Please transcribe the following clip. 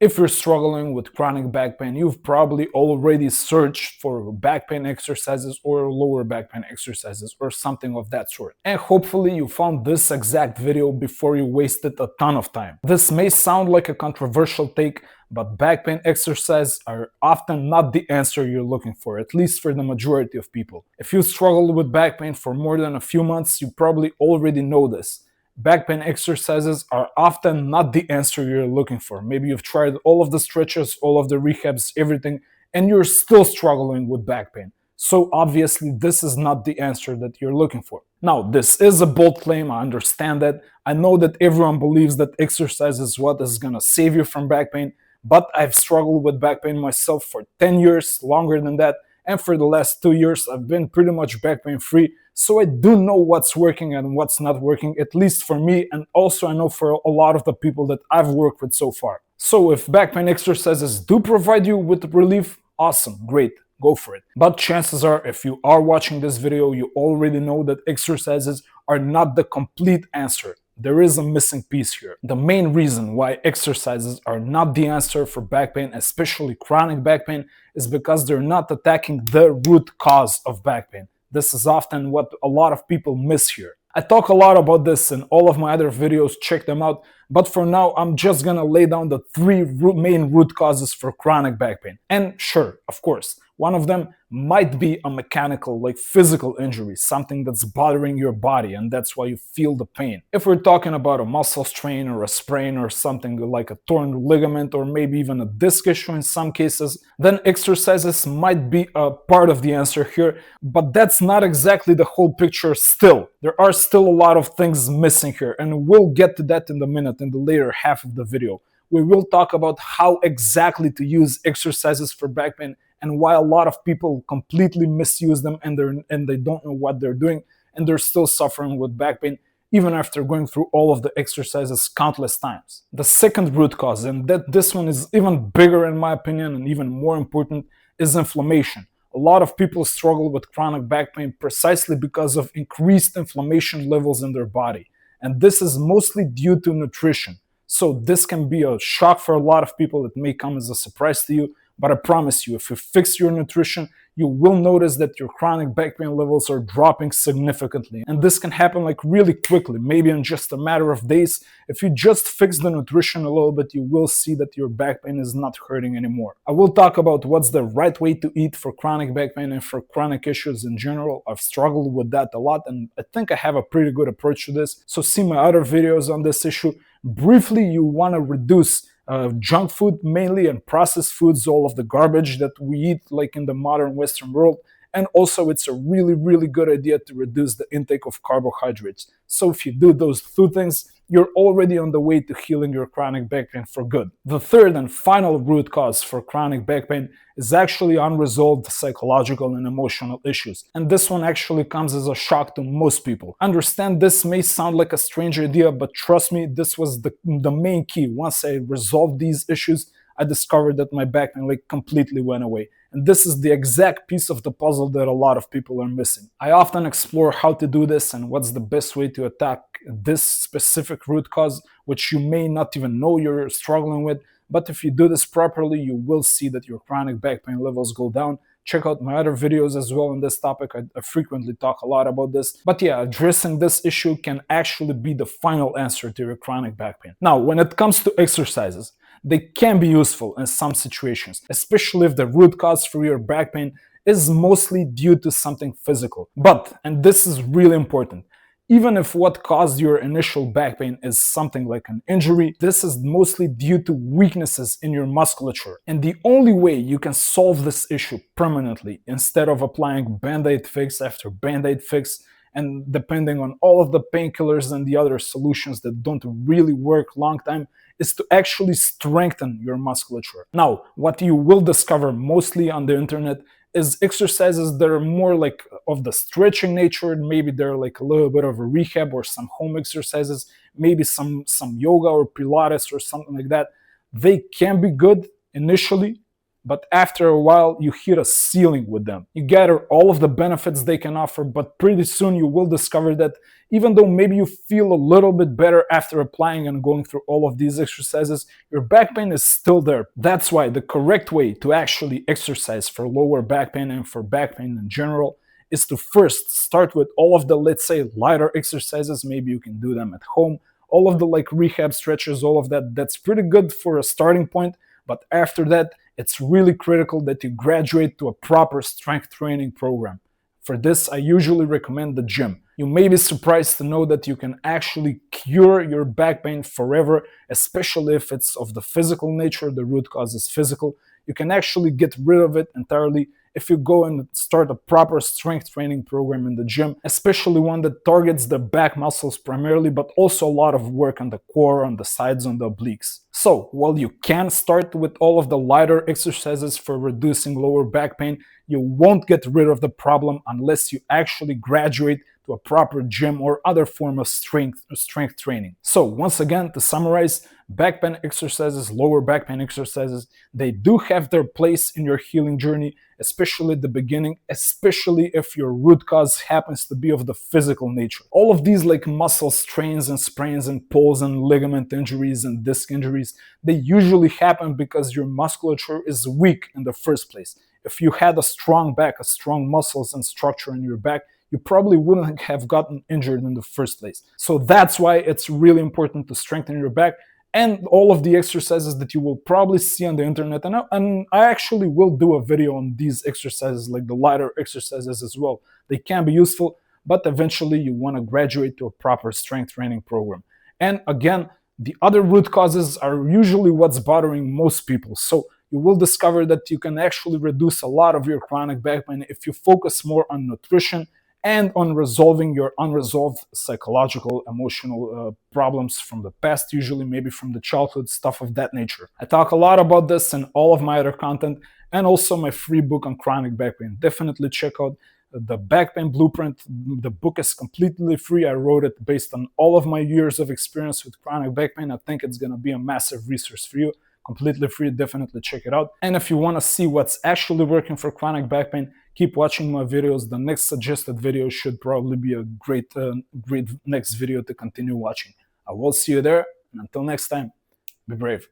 If you're struggling with chronic back pain, you've probably already searched for back pain exercises or lower back pain exercises or something of that sort. And hopefully you found this exact video before you wasted a ton of time. This may sound like a controversial take, but back pain exercises are often not the answer you're looking for, at least for the majority of people. If you struggled with back pain for more than a few months, you probably already know this. Back pain exercises are often not the answer you're looking for. Maybe you've tried all of the stretches, all of the rehabs, everything, and you're still struggling with back pain. So obviously, this is not the answer that you're looking for. Now, this is a bold claim. I understand that. I know that everyone believes that exercise is what is going to save you from back pain, but I've struggled with back pain myself for 10 years, longer than that. And for the last 2 years, I've been pretty much back pain free. So I do know what's working and what's not working, at least for me. And also I know for a lot of the people that I've worked with so far. So if back pain exercises do provide you with relief, awesome, great, go for it. But chances are, if you are watching this video, you already know that exercises are not the complete answer. There is a missing piece here. The main reason why exercises are not the answer for back pain, especially chronic back pain, is because they're not attacking the root cause of back pain. This is often what a lot of people miss here. I talk a lot about this in all of my other videos, check them out, but for now I'm just gonna lay down the three main root causes for chronic back pain. And sure, of course, one of them might be a mechanical, like physical injury, something that's bothering your body and that's why you feel the pain. If we're talking about a muscle strain or a sprain or something like a torn ligament or maybe even a disc issue in some cases, then exercises might be a part of the answer here, but that's not exactly the whole picture still. There are still a lot of things missing here, and we'll get to that in a minute in the later half of the video. We will talk about how exactly to use exercises for back pain and why a lot of people completely misuse them and they don't know what they're doing and they're still suffering with back pain even after going through all of the exercises countless times. The second root cause, and this one is even bigger in my opinion and even more important, is inflammation. A lot of people struggle with chronic back pain precisely because of increased inflammation levels in their body, and this is mostly due to nutrition. So this can be a shock for a lot of people. It may come as a surprise to you, but I promise you, if you fix your nutrition, you will notice that your chronic back pain levels are dropping significantly. And this can happen like really quickly, maybe in just a matter of days. If you just fix the nutrition a little bit, you will see that your back pain is not hurting anymore. I will talk about what's the right way to eat for chronic back pain and for chronic issues in general. I've struggled with that a lot, and I think I have a pretty good approach to this. So see my other videos on this issue. Briefly, you want to reduce junk food mainly and processed foods, all of the garbage that we eat like in the modern Western world. And also it's a really good idea to reduce the intake of carbohydrates. So if you do those two things, you're already on the way to healing your chronic back pain for good. The third and final root cause for chronic back pain is actually unresolved psychological and emotional issues. And this one actually comes as a shock to most people. Understand this may sound like a strange idea, but trust me, this was the main key. Once I resolved these issues, I discovered that my back pain like completely went away. And this is the exact piece of the puzzle that a lot of people are missing. I often explore how to do this and what's the best way to attack this specific root cause, which you may not even know you're struggling with. But if you do this properly, you will see that your chronic back pain levels go down. Check out my other videos as well on this topic. I frequently talk a lot about this. But yeah, addressing this issue can actually be the final answer to your chronic back pain. Now, when it comes to exercises, they can be useful in some situations, especially if the root cause for your back pain is mostly due to something physical. But, and this is really important, even if what caused your initial back pain is something like an injury, this is mostly due to weaknesses in your musculature. And the only way you can solve this issue permanently, instead of applying band-aid fix after band-aid fix, and depending on all of the painkillers and the other solutions that don't really work long time, is to actually strengthen your musculature. Now, what you will discover mostly on the internet is exercises that are more like of the stretching nature. Maybe they're like a little bit of a rehab or some home exercises, maybe some yoga or Pilates or something like that. They can be good initially, but after a while you hit a ceiling with them. You gather all of the benefits they can offer, but pretty soon you will discover that even though maybe you feel a little bit better after applying and going through all of these exercises, your back pain is still there. That's why the correct way to actually exercise for lower back pain and for back pain in general is to first start with all of the, let's say, lighter exercises. Maybe you can do them at home. All of the like rehab stretches, all of that, that's pretty good for a starting point. But after that, it's really critical that you graduate to a proper strength training program. For this, I usually recommend the gym. You may be surprised to know that you can actually cure your back pain forever, especially if it's of the physical nature, the root cause is physical. You can actually get rid of it entirely if you go and start a proper strength training program in the gym, especially one that targets the back muscles primarily, but also a lot of work on the core, on the sides, on the obliques. So, while you can start with all of the lighter exercises for reducing lower back pain, you won't get rid of the problem unless you actually graduate to a proper gym or other form of strength training. So once again, to summarize, back pain exercises, lower back pain exercises, they do have their place in your healing journey, especially at the beginning, especially if your root cause happens to be of the physical nature. All of these like muscle strains and sprains and pulls and ligament injuries and disc injuries, they usually happen because your musculature is weak in the first place. If you had a strong back, a strong muscles and structure in your back, you probably wouldn't have gotten injured in the first place. So that's why it's really important to strengthen your back, and all of the exercises that you will probably see on the internet. And I actually will do a video on these exercises, like the lighter exercises as well. They can be useful, but eventually you want to graduate to a proper strength training program. And again, the other root causes are usually what's bothering most people. So you will discover that you can actually reduce a lot of your chronic back pain if you focus more on nutrition and on resolving your unresolved psychological, emotional problems from the past, usually maybe from the childhood, stuff of that nature. I talk a lot about this in all of my other content and also my free book on chronic back pain. Definitely check out the Back Pain Blueprint. The book is completely free. I wrote it based on all of my years of experience with chronic back pain. I think it's going to be a massive resource for you. Completely free, definitely check it out. And if you want to see what's actually working for chronic back pain, keep watching my videos. The next suggested video should probably be a great next video to continue watching. I will see you there, and until next time, be brave.